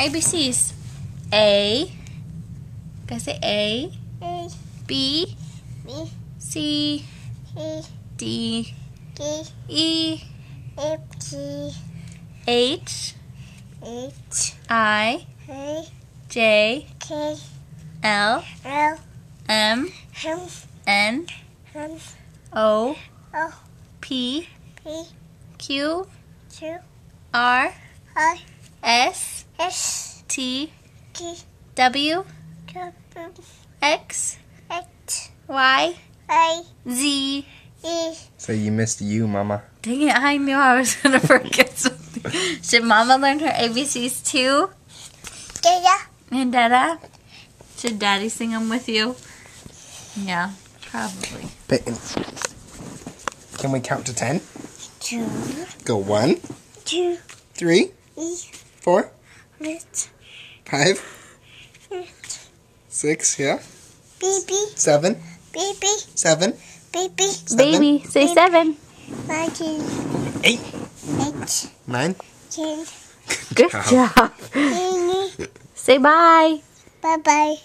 ABCs. A. Guys, say A. A, B. B, C. C, D. D, E. F, G, H. H, I. I, J. K, L. L, M. M, N. N, O. O, P. P, Q. Q, R. R, S. S, T. T, W. W, X. X, Y. I, Z. E, So you missed you, Mama. Dang it, I knew I was going to forget something. Should Mama learn her ABCs too? Dada, And Dada? Should Daddy sing them with you? Yeah, probably. Peyton, can we count to 10? 2, Go 1, 2, 3, E, 4, Lit, 5, Lit, 6, yeah, Baby, 7, baby, 7, baby, 7, Baby, say 7. 19, 8, 8, 9. 10, Good job. 20, Say bye. bye bye.